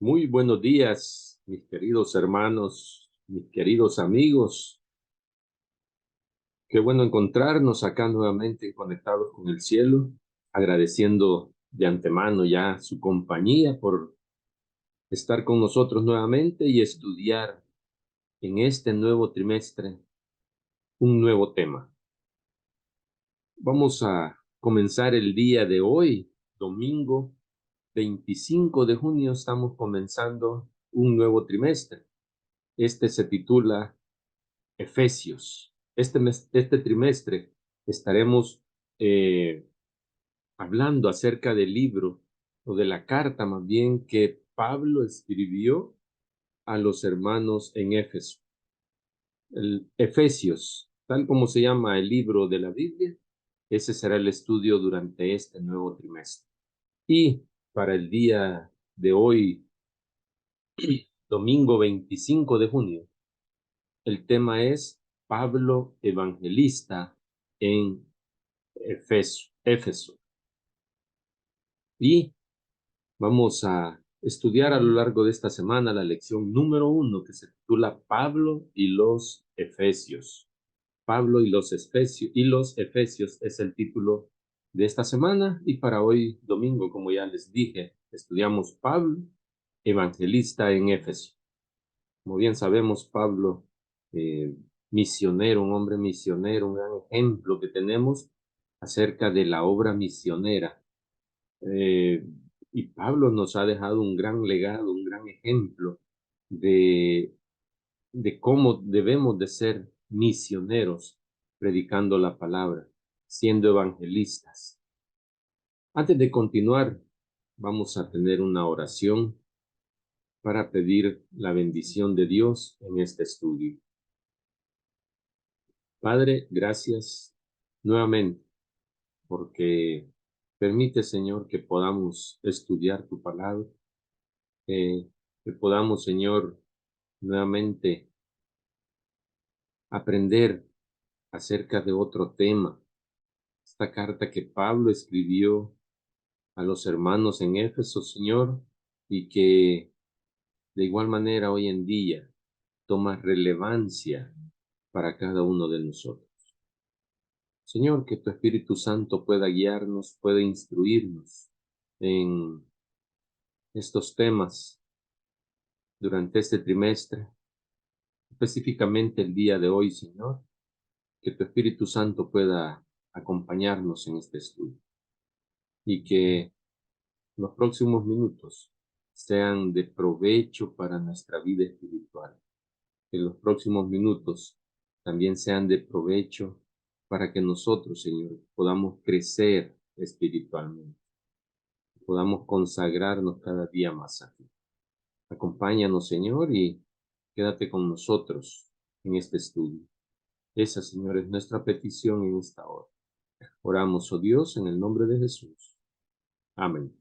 Muy buenos días, mis queridos hermanos, mis queridos amigos. Qué bueno encontrarnos acá nuevamente conectados con el cielo, agradeciendo de antemano ya su compañía por estar con nosotros nuevamente y estudiar en este nuevo trimestre un nuevo tema. Vamos a comenzar el día de hoy, domingo 25 de junio, estamos comenzando un nuevo trimestre. Este se titula Efesios. Este trimestre estaremos hablando acerca del libro o de la carta más bien que Pablo escribió a los hermanos en Éfeso. El Efesios, tal como se llama el libro de la Biblia, ese será el estudio durante este nuevo trimestre. Y para el día de hoy, domingo 25 de junio, el tema es Pablo Evangelista en Éfeso. Y vamos a estudiar a lo largo de esta semana la lección número 1 que se titula Pablo y los Efesios. Pablo y los Efesios es el título de esta semana y para hoy domingo, como ya les dije, estudiamos Pablo, evangelista en Éfeso. Como bien sabemos, Pablo, eh, misionero, un hombre misionero, un gran ejemplo que tenemos acerca de la obra misionera. Eh, y Pablo nos ha dejado un gran legado, un gran ejemplo de, de cómo debemos de ser misioneros, predicando la palabra, siendo evangelistas. Antes de continuar, vamos a tener una oración para pedir la bendición de Dios en este estudio. Padre, gracias nuevamente porque permite, Señor, que podamos estudiar tu palabra, que podamos, Señor, nuevamente aprender acerca de otro tema. Esta carta que Pablo escribió a los hermanos en Éfeso, Señor, y que de igual manera hoy en día toma relevancia para cada uno de nosotros. Señor, que tu Espíritu Santo pueda guiarnos, pueda instruirnos en estos temas durante este trimestre, específicamente el día de hoy, Señor, que tu Espíritu Santo pueda acompañarnos en este estudio y que los próximos minutos sean de provecho para nuestra vida espiritual. Que los próximos minutos también sean de provecho para que nosotros, Señor, podamos crecer espiritualmente, podamos consagrarnos cada día más a ti. Acompáñanos, Señor, y quédate con nosotros en este estudio. Esa, Señor, es nuestra petición en esta hora. Oramos, oh Dios, en el nombre de Jesús. Amén.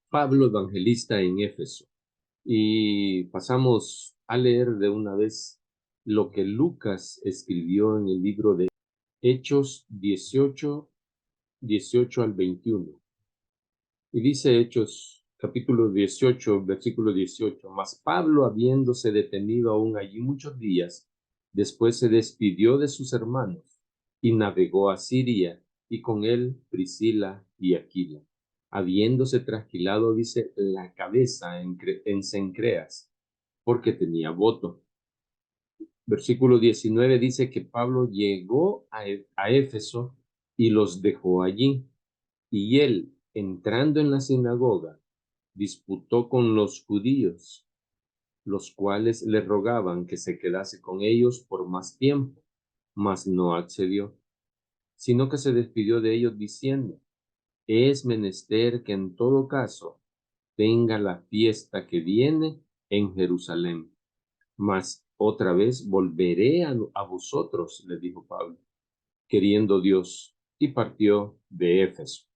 Pablo, evangelista en Éfeso. Y pasamos a leer de una vez lo que Lucas escribió en el libro de Hechos 18 al 21. Y dice Hechos capítulo 18, versículo 18, mas Pablo, habiéndose detenido aún allí muchos días, después se despidió de sus hermanos y navegó a Siria, y con él Priscila y Aquila, habiéndose trasquilado, dice, la cabeza en Cencreas, porque tenía voto. Versículo 19 dice que Pablo llegó a Éfeso y los dejó allí. Y él, entrando en la sinagoga, disputó con los judíos, los cuales le rogaban que se quedase con ellos por más tiempo, mas no accedió, sino que se despidió de ellos diciendo, es menester que en todo caso tenga la fiesta que viene en Jerusalén, mas otra vez volveré a vosotros, le dijo Pablo, queriendo Dios, y partió de Éfeso.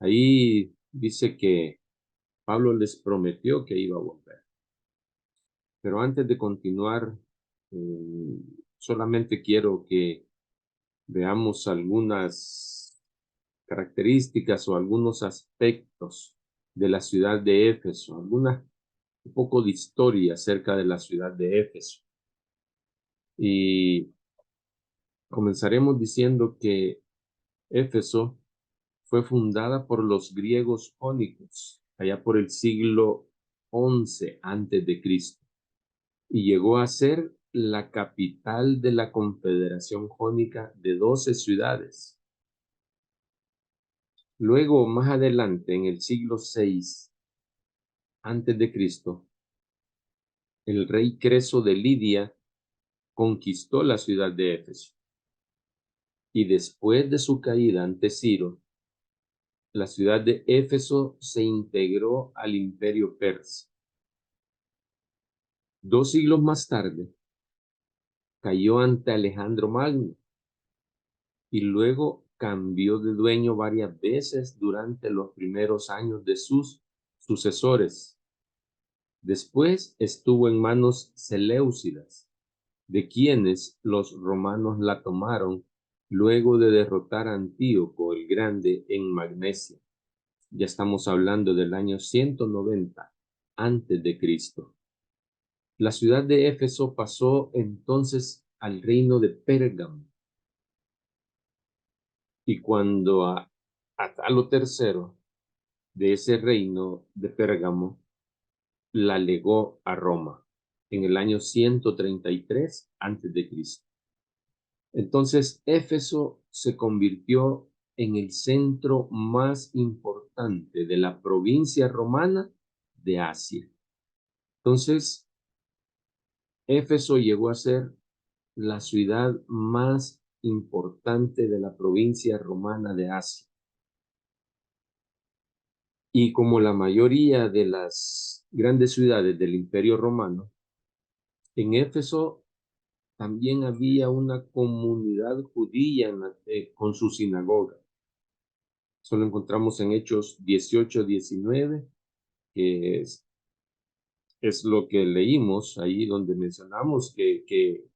Ahí dice que Pablo les prometió que iba a volver. Pero antes de continuar, eh, solamente quiero que veamos algunas características o algunos aspectos de la ciudad de Éfeso, un poco de historia acerca de la ciudad de Éfeso. Y comenzaremos diciendo que Éfeso fue fundada por los griegos jónicos, allá por el siglo XI antes de Cristo, y llegó a ser la capital de la Confederación Jónica de 12 ciudades. Luego, más adelante, en el siglo VI antes de Cristo, el rey Creso de Lidia conquistó la ciudad de Éfeso. Y después de su caída ante Ciro, la ciudad de Éfeso se integró al imperio persa. 2 siglos más tarde, cayó ante Alejandro Magno y luego cambió de dueño varias veces durante los primeros años de sus sucesores. Después estuvo en manos seleucidas, de quienes los romanos la tomaron luego de derrotar a Antíoco el Grande en Magnesia. Ya estamos hablando del año 190 antes de Cristo. La ciudad de Éfeso pasó entonces al reino de Pérgamo. Y cuando a Atalo III de ese reino de Pérgamo la legó a Roma en el año 133 antes de Cristo. Entonces Éfeso se convirtió en el centro más importante de la provincia romana de Asia. Entonces, Éfeso llegó a ser la ciudad más importante de la provincia romana de Asia. Y como la mayoría de las grandes ciudades del Imperio Romano, en Éfeso también había una comunidad judía con su sinagoga. Eso lo encontramos en Hechos 18-19, que es lo que leímos ahí donde mencionamos que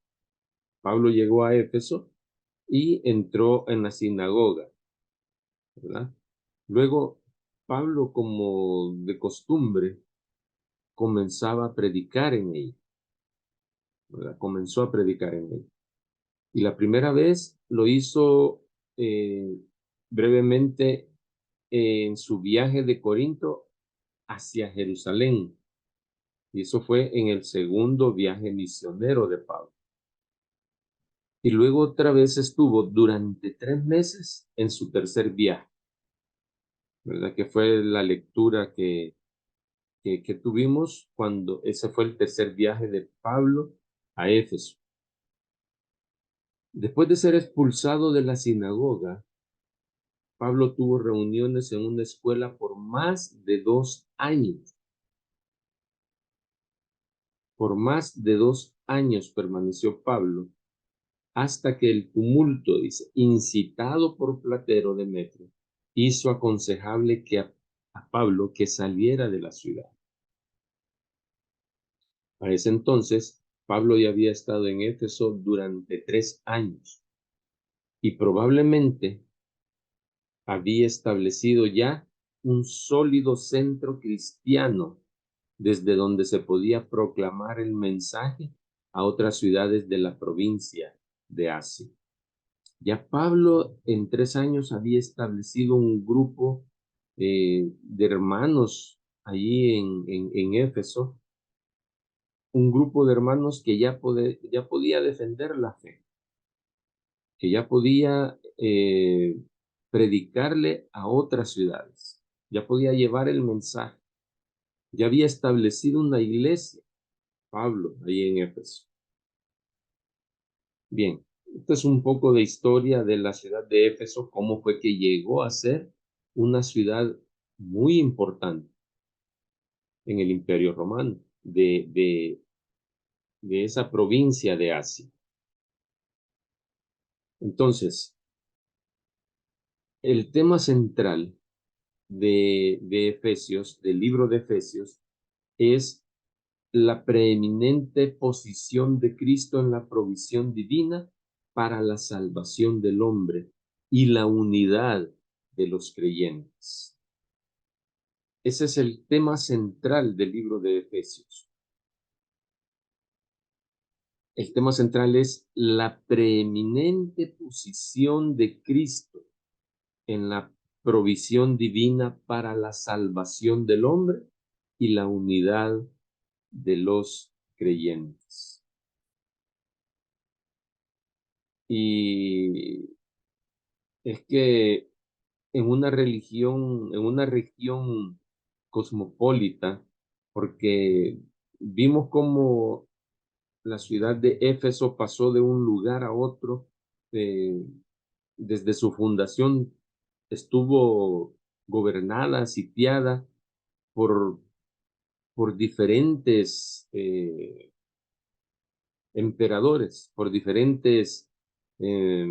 Pablo llegó a Éfeso y entró en la sinagoga, ¿verdad? Luego, Pablo, como de costumbre, comenzaba a predicar en ella, ¿verdad? Comenzó a predicar en ella. Y la primera vez lo hizo eh, brevemente en su viaje de Corinto hacia Jerusalén. Y eso fue en el segundo viaje misionero de Pablo. Y luego otra vez estuvo durante 3 meses en su tercer viaje, ¿verdad? Que fue la lectura que tuvimos cuando ese fue el tercer viaje de Pablo a Éfeso. Después de ser expulsado de la sinagoga, Pablo tuvo reuniones en una escuela por más de 2 años. Por más de 2 años permaneció Pablo hasta que el tumulto, dice, incitado por Platero Demetrio, hizo aconsejable a Pablo que saliera de la ciudad. A ese entonces, Pablo ya había estado en Éfeso durante 3 años y probablemente había establecido ya un sólido centro cristiano desde donde se podía proclamar el mensaje a otras ciudades de la provincia de Asia. Ya Pablo en 3 años había establecido un grupo de hermanos allí en Éfeso, un grupo de hermanos que ya podía defender la fe, que ya podía predicarle a otras ciudades, ya podía llevar el mensaje, ya había establecido una iglesia, Pablo, ahí en Éfeso. Bien, esto es un poco de historia de la ciudad de Éfeso, cómo fue que llegó a ser una ciudad muy importante en el Imperio Romano, de esa provincia de Asia. Entonces, el tema central de Efesios, del libro de Efesios, es la preeminente posición de Cristo en la provisión divina para la salvación del hombre y la unidad de los creyentes. Ese es el tema central del libro de Efesios. El tema central es la preeminente posición de Cristo en la provisión divina para la salvación del hombre y la unidad de los creyentes. Y es que en una región cosmopolita, porque vimos cómo la ciudad de Éfeso pasó de un lugar a otro, eh, desde su fundación estuvo gobernada, sitiada por, por diferentes emperadores, por diferentes eh,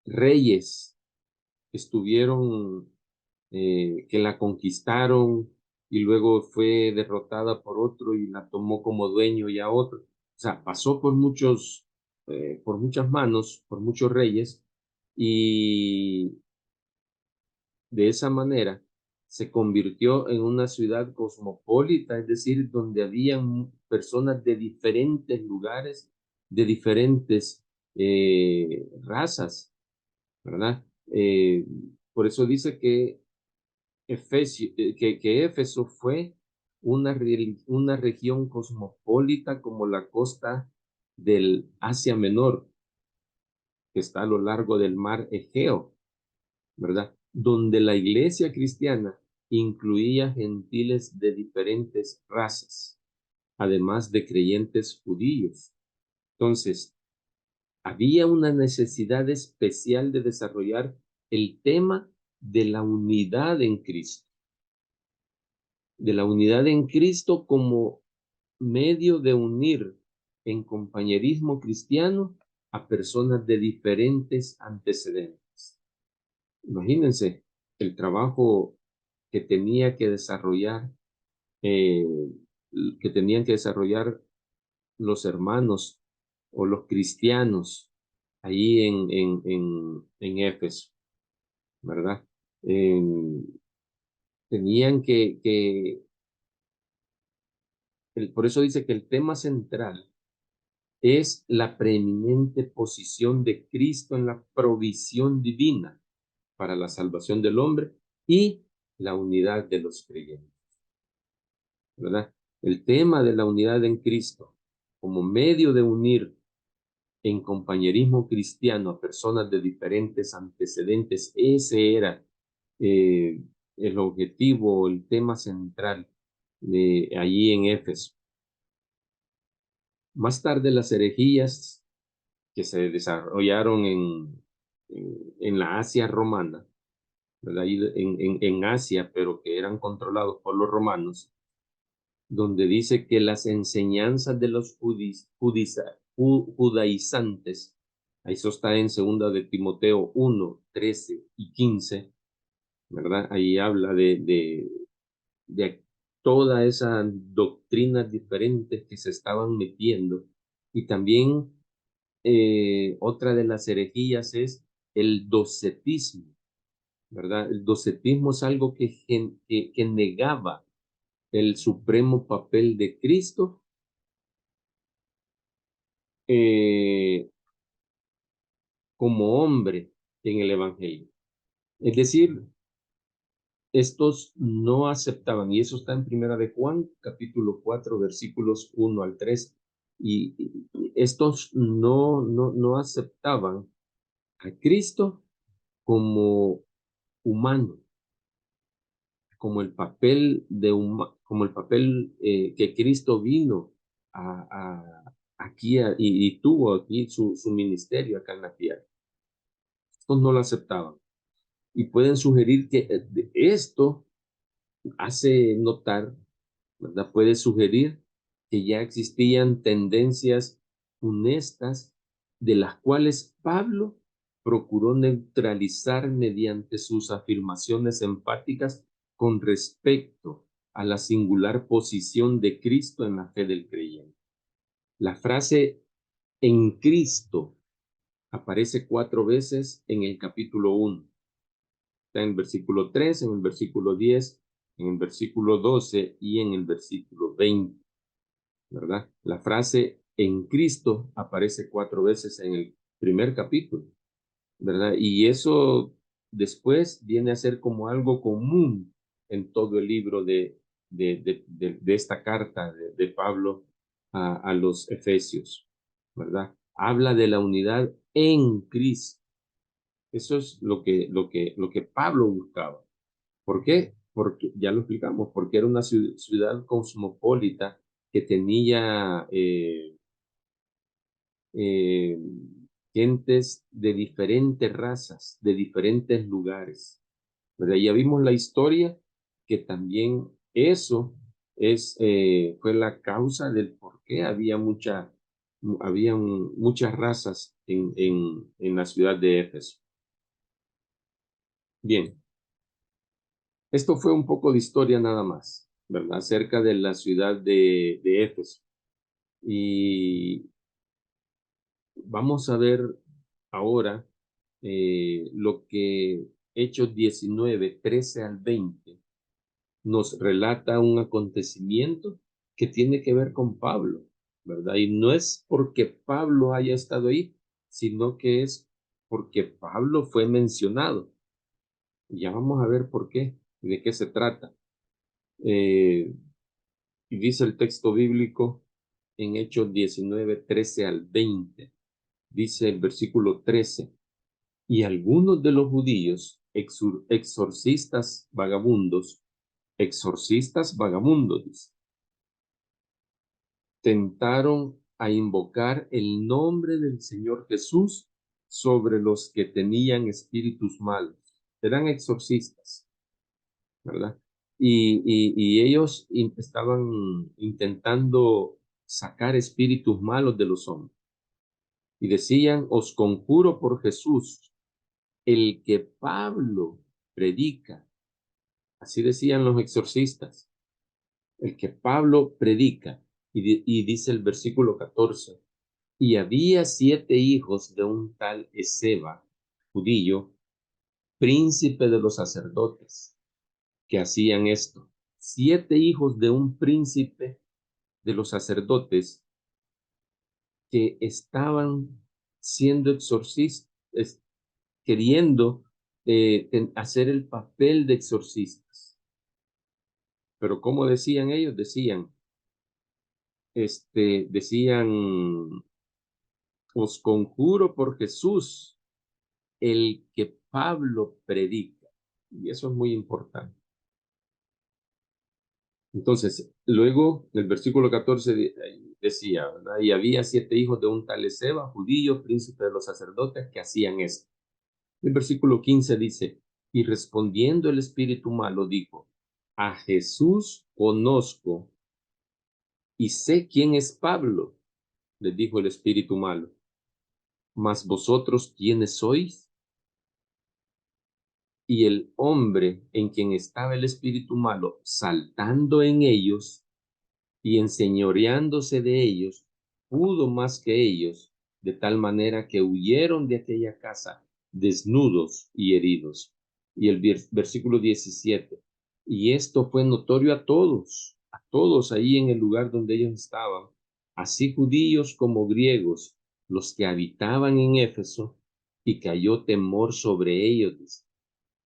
reyes que estuvieron, que la conquistaron y luego fue derrotada por otro y la tomó como dueño ya otro. O sea, pasó por muchas manos, por muchos reyes y de esa manera se convirtió en una ciudad cosmopolita, es decir, donde habían personas de diferentes lugares, de diferentes razas, ¿verdad? Por eso dice que, que Éfeso fue una región cosmopolita como la costa del Asia Menor, que está a lo largo del mar Egeo, ¿verdad? Donde la iglesia cristiana incluía gentiles de diferentes razas, además de creyentes judíos. Entonces, había una necesidad especial de desarrollar el tema de la unidad en Cristo, de la unidad en Cristo como medio de unir en compañerismo cristiano a personas de diferentes antecedentes. Imagínense el trabajo que tenía que desarrollar, eh, que tenían que desarrollar los hermanos o los cristianos ahí en Éfeso, ¿verdad? Eh, tenían por eso dice que el tema central es la preeminente posición de Cristo en la provisión divina para la salvación del hombre y la unidad de los creyentes, ¿verdad? El tema de la unidad en Cristo como medio de unir en compañerismo cristiano a personas de diferentes antecedentes, ese era eh, el objetivo, el tema central de allí en Éfeso. Más tarde las herejías que se desarrollaron en la Asia romana, ¿verdad? En Asia, pero que eran controlados por los romanos, donde dice que las enseñanzas de los judaizantes, eso está en segunda de Timoteo 1, 13 y 15, ¿verdad? Ahí habla de toda esa doctrinas diferentes que se estaban metiendo. Y también otra de las herejías es el docetismo, ¿verdad? El docetismo es algo que negaba el supremo papel de Cristo eh, como hombre en el Evangelio. Es decir, estos no aceptaban, y eso está en Primera de Juan, capítulo 4, versículos 1 al 3, y estos no aceptaban a Cristo como humano, como el papel como el papel que Cristo vino aquí y tuvo aquí su ministerio acá en la tierra. Estos no lo aceptaban. Y pueden sugerir que esto hace notar, ¿verdad? Puede sugerir que ya existían tendencias funestas de las cuales Pablo procuró neutralizar mediante sus afirmaciones enfáticas con respecto a la singular posición de Cristo en la fe del creyente. La frase en Cristo aparece 4 veces en el capítulo 1 Está en el versículo 3, en el versículo 10, en el versículo 12 y en el versículo 20, ¿verdad? La frase en Cristo aparece 4 veces en el primer capítulo, ¿verdad? Y eso después viene a ser como algo común en todo el libro de esta carta de Pablo a los Efesios, ¿verdad? Habla de la unidad en Cristo. Eso es lo que Pablo buscaba. ¿Por qué? Porque ya lo explicamos, porque era una ciudad cosmopolita que tenía eh, gentes de diferentes razas, de diferentes lugares, ¿verdad? Ya vimos la historia que también eso fue la causa del por qué habían muchas razas en la ciudad de Éfeso. Bien, esto fue un poco de historia nada más, ¿verdad? Acerca de la ciudad de Éfeso. Y vamos a ver ahora lo que Hechos 19, 13 al 20 nos relata un acontecimiento que tiene que ver con Pablo, ¿verdad? Y no es porque Pablo haya estado ahí, sino que es porque Pablo fue mencionado. Y ya vamos a ver por qué y de qué se trata. Eh, y dice el texto bíblico en Hechos 19, 13 al 20. Dice el versículo 13. Y algunos de los judíos, exorcistas vagabundos, dice, tentaron a invocar el nombre del Señor Jesús sobre los que tenían espíritus malos. Eran exorcistas, ¿verdad? Y ellos estaban intentando sacar espíritus malos de los hombres. Y decían, os conjuro por Jesús, el que Pablo predica. Así decían los exorcistas, el que Pablo predica. Y dice el versículo 14, y había 7 hijos de un tal Esceva, judío, príncipe de los sacerdotes, que hacían esto. 7 hijos de un príncipe de los sacerdotes que estaban siendo exorcistas, queriendo hacer el papel de exorcistas. Pero ¿cómo decían ellos? Decían, os conjuro por Jesús, el que Pablo predica. Y eso es muy importante. Entonces, luego el versículo 14 decía, ¿verdad? Y había 7 hijos de un tal Esceva, judío, príncipe de los sacerdotes, que hacían esto. El versículo 15 dice, y respondiendo el espíritu malo dijo, a Jesús conozco y sé quién es Pablo, les dijo el espíritu malo, mas vosotros quiénes sois. Y el hombre en quien estaba el espíritu malo, saltando en ellos y enseñoreándose de ellos, pudo más que ellos, de tal manera que huyeron de aquella casa desnudos y heridos. Y el versículo 17, y esto fue notorio a todos ahí en el lugar donde ellos estaban, así judíos como griegos, los que habitaban en Éfeso, y cayó temor sobre ellos,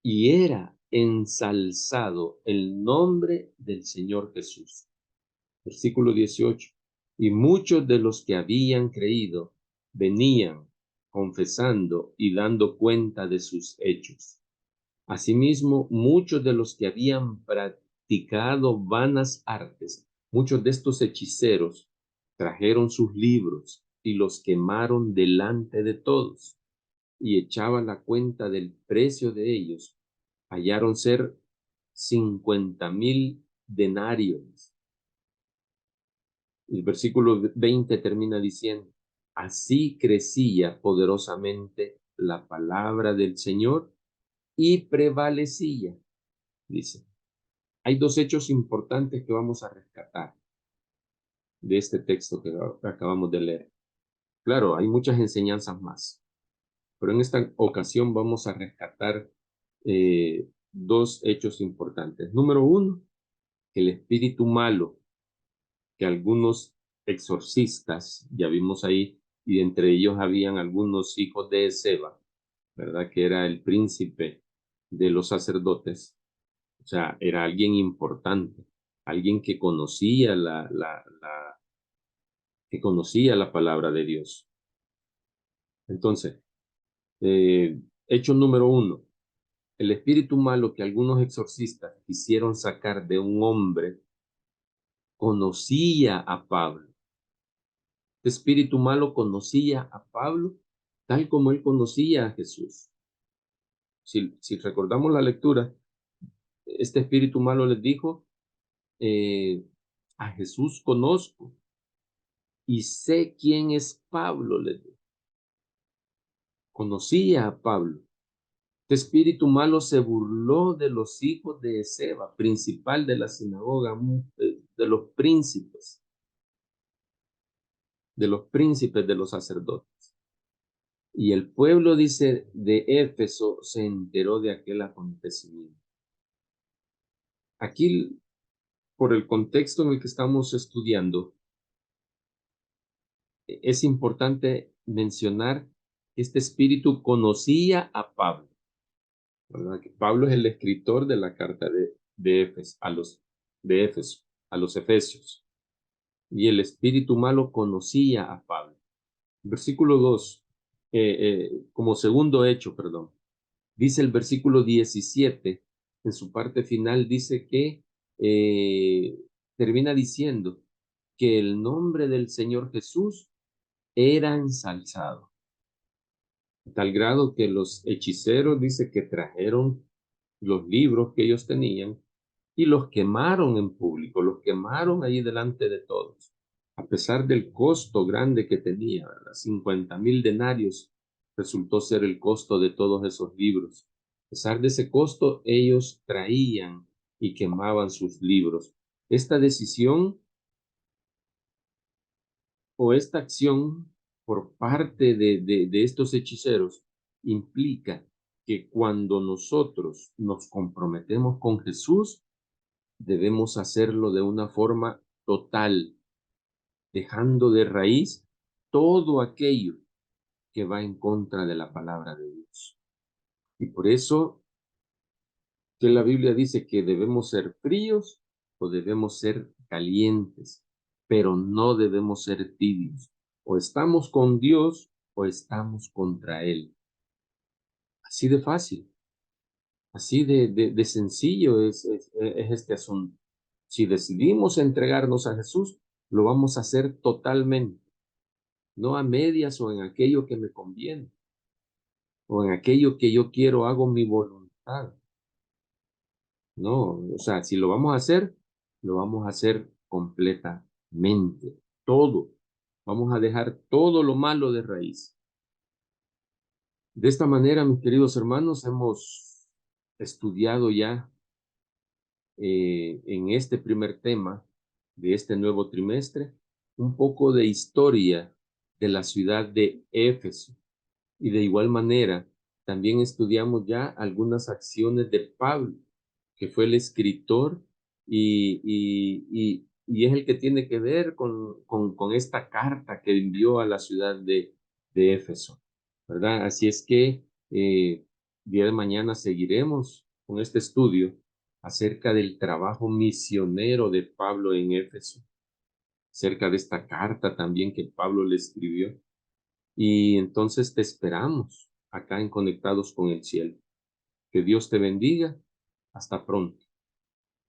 y era ensalzado el nombre del Señor Jesús. Versículo 18. Y muchos de los que habían creído venían confesando y dando cuenta de sus hechos. Asimismo, muchos de los que habían practicado vanas artes, muchos de estos hechiceros, trajeron sus libros y los quemaron delante de todos, y echaban la cuenta del precio de ellos. Hallaron ser 50,000 denarios. El versículo 20 termina diciendo, así crecía poderosamente la palabra del Señor y prevalecía, dice. Hay 2 hechos importantes que vamos a rescatar de este texto que acabamos de leer. Claro, hay muchas enseñanzas más, pero en esta ocasión vamos a rescatar dos hechos importantes. Número uno, el espíritu malo que algunos exorcistas, ya vimos ahí, y entre ellos habían algunos hijos de Seba, ¿verdad? Que era el príncipe de los sacerdotes, o sea, era alguien importante, alguien que conocía que conocía la palabra de Dios. Entonces, hecho número uno, el espíritu malo que algunos exorcistas quisieron sacar de un hombre conocía a Pablo. Este espíritu malo conocía a Pablo tal como él conocía a Jesús. Si recordamos la lectura, este espíritu malo les dijo, a Jesús conozco y sé quién es Pablo, les dijo. Conocía a Pablo. Este espíritu malo se burló de los hijos de Seba, principal de la sinagoga, de los príncipes de los sacerdotes. Y el pueblo, dice, de Éfeso se enteró de aquel acontecimiento. Aquí, por el contexto en el que estamos estudiando, es importante mencionar que este espíritu conocía a Pablo, ¿verdad? Que Pablo es el escritor de la carta de Éfeso, a los Efesios. Y el espíritu malo conocía a Pablo. Versículo 2, como segundo hecho, perdón. Dice el versículo 17, en su parte final, dice que termina diciendo que el nombre del Señor Jesús era ensalzado. Tal grado que los hechiceros, dice que trajeron los libros que ellos tenían y los quemaron en público, los quemaron ahí delante de todos, a pesar del costo grande que tenía, ¿verdad? 50,000 denarios resultó ser el costo de todos esos libros. A pesar de ese costo, ellos traían y quemaban sus libros. Esta decisión o esta acción por parte de estos hechiceros implica que cuando nosotros nos comprometemos con Jesús, debemos hacerlo de una forma total, dejando de raíz todo aquello que va en contra de la palabra de Dios. Y por eso que la Biblia dice que debemos ser fríos o debemos ser calientes, pero no debemos ser tibios. O estamos con Dios o estamos contra Él. Así de fácil, así de sencillo es este asunto. Si decidimos entregarnos a Jesús, lo vamos a hacer totalmente, no a medias o en aquello que me conviene, o en aquello que yo quiero, hago mi voluntad. No, o sea, si lo vamos a hacer, lo vamos a hacer completamente, todo. Vamos a dejar todo lo malo de raíz. De esta manera, mis queridos hermanos, hemos estudiado ya en este primer tema de este nuevo trimestre un poco de historia de la ciudad de Éfeso. Y de igual manera, también estudiamos ya algunas acciones de Pablo, que fue el escritor y es el que tiene que ver con esta carta que envió a la ciudad de Éfeso, ¿verdad? Así es que día de mañana seguiremos con este estudio acerca del trabajo misionero de Pablo en Éfeso, acerca de esta carta también que Pablo le escribió. Y entonces te esperamos acá en Conectados con el Cielo. Que Dios te bendiga. Hasta pronto.